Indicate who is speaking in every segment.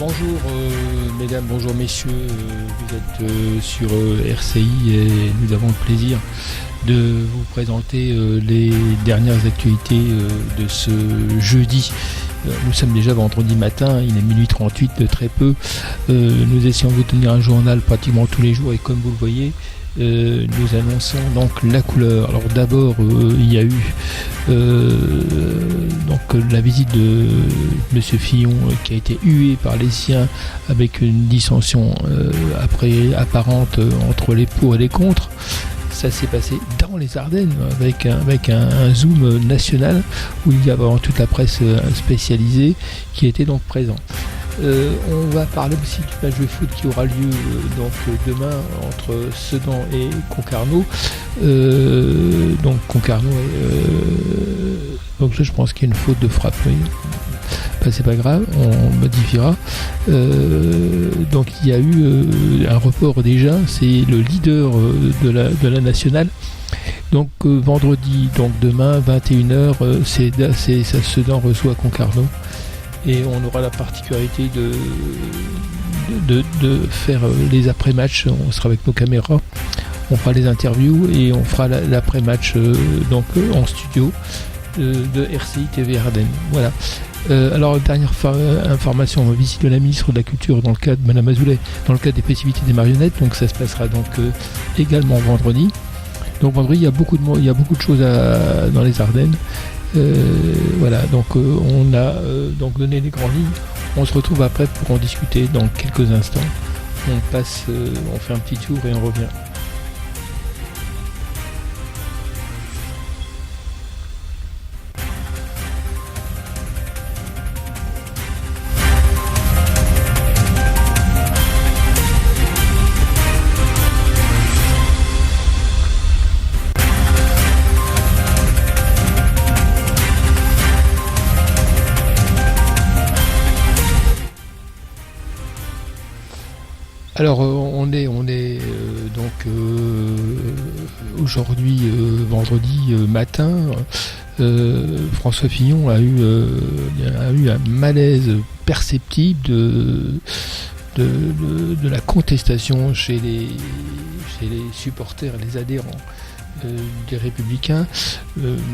Speaker 1: Bonjour mesdames, bonjour messieurs, vous êtes sur RCI et nous avons le plaisir de vous présenter les dernières actualités de ce jeudi. Nous sommes déjà vendredi matin, il est minuit 38 de très peu. Nous essayons de vous tenir un journal pratiquement tous les jours et comme vous le voyez, nous annonçons donc la couleur. Alors d'abord il y a eu donc la visite de Monsieur Fillon qui a été hué par les siens avec une dissension après apparente entre les pour et les contre. Ça s'est passé dans les Ardennes avec un zoom national où il y a vraiment toute la presse spécialisée qui était donc présent. On va parler aussi du match de foot qui aura lieu demain entre Sedan et Concarneau. Donc Concarneau donc là je pense qu'il y a une faute de frappe. Oui. C'est pas grave, on modifiera. Donc il y a eu un report déjà, c'est le leader de la nationale. Donc vendredi, donc demain 21h, Sedan reçoit Concarneau. Et on aura la particularité de faire les après-matchs. On sera avec nos caméras, on fera les interviews et on fera l'après-match en studio de RCI TV Ardennes. Voilà. Alors dernière information, visite de la ministre de la Culture dans le cadre de Madame Azoulay, dans le cadre des festivités des marionnettes. Donc ça se passera donc également vendredi. Donc vendredi il y a beaucoup de choses dans les Ardennes. Voilà, donc on a donc donné les grandes lignes. On se retrouve après pour en discuter dans quelques instants. On fait un petit tour et on revient. Alors on est aujourd'hui vendredi matin. François Fillon a eu un malaise perceptible de la contestation chez les supporters, les adhérents des Républicains.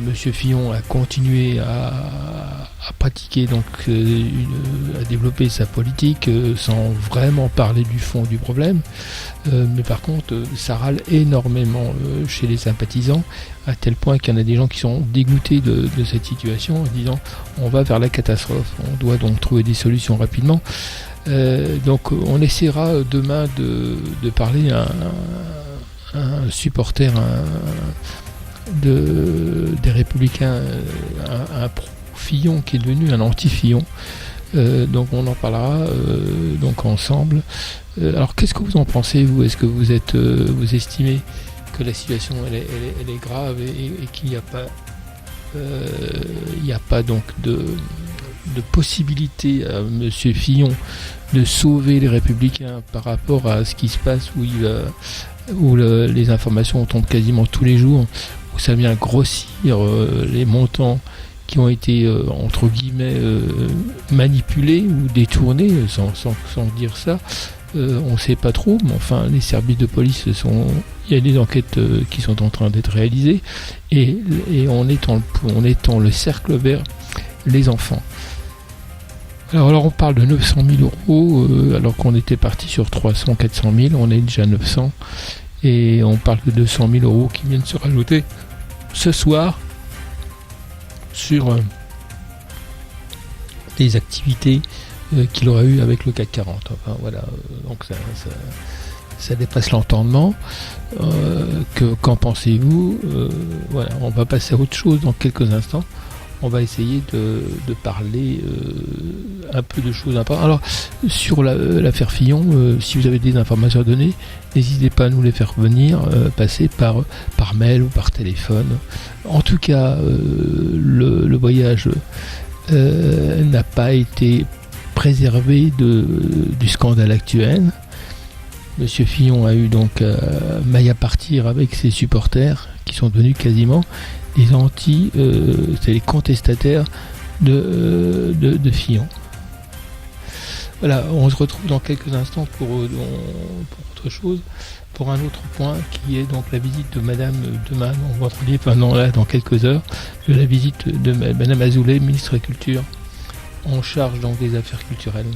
Speaker 1: Monsieur Fillon a continué à pratiquer à développer sa politique sans vraiment parler du fond du problème, mais par contre ça râle énormément chez les sympathisants, à tel point qu'il y en a des gens qui sont dégoûtés de cette situation en disant on va vers la catastrophe, on doit donc trouver des solutions rapidement. Donc on essaiera demain de parler à un supporter des Républicains, un pro-Fillon qui est devenu un anti-Fillon. Donc on en parlera ensemble. Alors qu'est-ce que vous en pensez, vous ? Est-ce que vous estimez que la situation elle est grave et qu'il n'y a pas donc de possibilité à Monsieur Fillon de sauver les Républicains par rapport à ce qui se passe où les informations tombent quasiment tous les jours, où ça vient grossir les montants qui ont été entre guillemets manipulés ou détournés, sans dire ça, on ne sait pas trop, mais enfin les services de police il y a des enquêtes qui sont en train d'être réalisées et on étend le cercle vers les enfants. Alors on parle de 900 000 euros, alors qu'on était parti sur 300, 400 000, on est déjà 900, et on parle de 200 000 euros qui viennent se rajouter ce soir sur les activités qu'il aura eu avec le CAC 40. Enfin voilà, donc ça dépasse l'entendement. Qu'en pensez-vous ? Voilà, on va passer à autre chose dans quelques instants. On va essayer de parler un peu de choses importantes. Alors, sur l'affaire Fillon, si vous avez des informations à donner, n'hésitez pas à nous les faire venir, passer par mail ou par téléphone. En tout cas, le voyage n'a pas été préservé du scandale actuel. Monsieur Fillon a eu donc maille à partir avec ses supporters qui sont devenus quasiment des c'est les contestataires de Fillon. Voilà, on se retrouve dans quelques instants pour autre chose, pour un autre point qui est donc la visite de Madame demain, on va parler pendant là dans quelques heures, de la visite de Madame Azoulay, ministre de la Culture, en charge donc des affaires culturelles.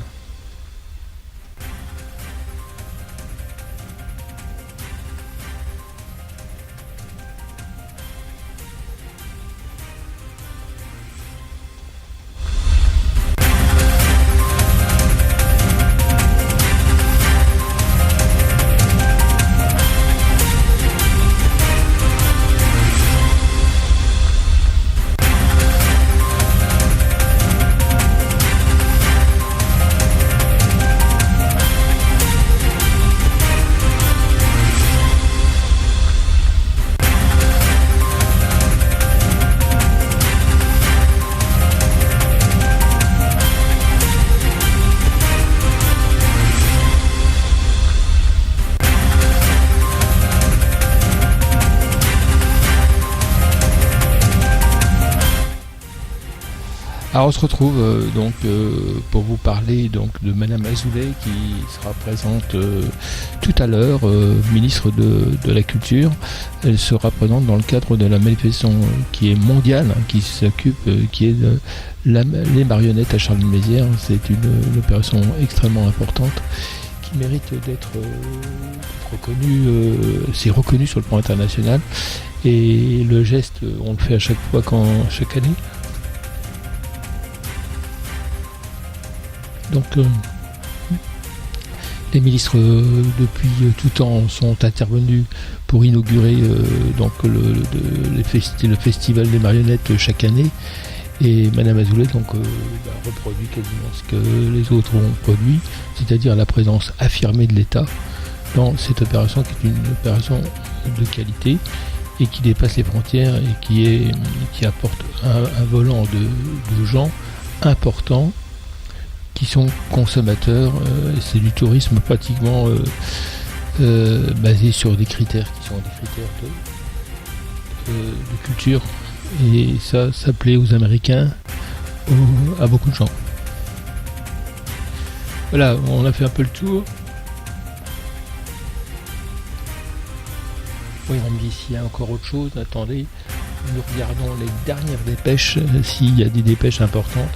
Speaker 1: Alors on se retrouve pour vous parler donc de Madame Azoulay qui sera présente tout à l'heure, ministre de la Culture. Elle sera présente dans le cadre de la manifestation qui est mondiale, qui est les marionnettes à Charleville-Mézières. C'est une opération extrêmement importante qui mérite d'être reconnue. C'est reconnu sur le plan international et le geste, on le fait à chaque fois chaque année. Donc les ministres depuis tout temps sont intervenus pour inaugurer le festival des marionnettes chaque année, et Madame Azoulay reproduit quasiment ce que les autres ont produit, c'est-à-dire la présence affirmée de l'État dans cette opération qui est une opération de qualité et qui dépasse les frontières et qui apporte un volant de gens importants qui sont consommateurs. C'est du tourisme pratiquement basé sur des critères qui sont des critères de culture, et ça plaît aux Américains, à beaucoup de gens. Voilà, on a fait un peu le tour. Oui, on me dit s'il y a encore autre chose, attendez, nous regardons les dernières dépêches, s'il y a des dépêches importantes.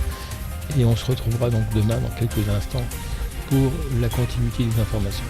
Speaker 1: Et on se retrouvera donc demain dans quelques instants pour la continuité des informations.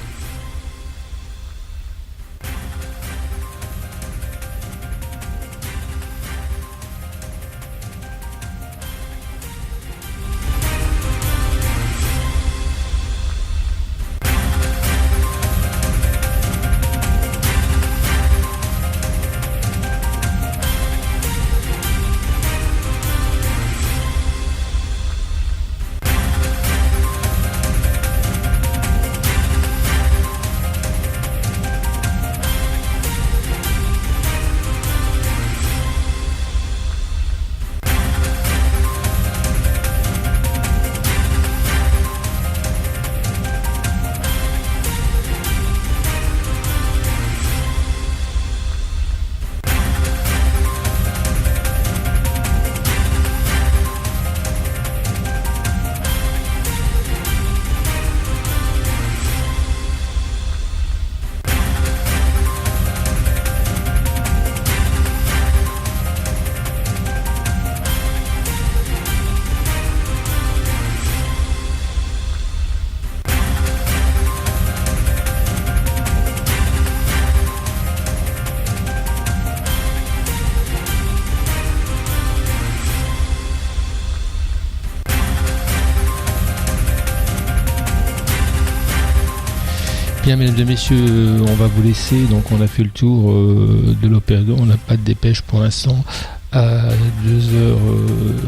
Speaker 1: Bien, mesdames et messieurs, on va vous laisser. Donc on a fait le tour de l'opération. On n'a pas de dépêche pour l'instant. À 2h,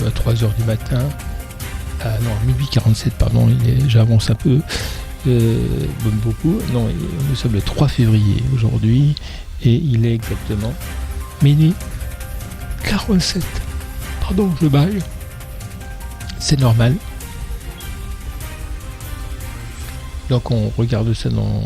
Speaker 1: à 3h du matin. Non, 12h47, pardon, j'avance un peu. Beaucoup. Non, nous sommes le 3 février aujourd'hui. Et il est exactement minuit 47. Pardon, je baille. C'est normal. Donc on regarde ça dans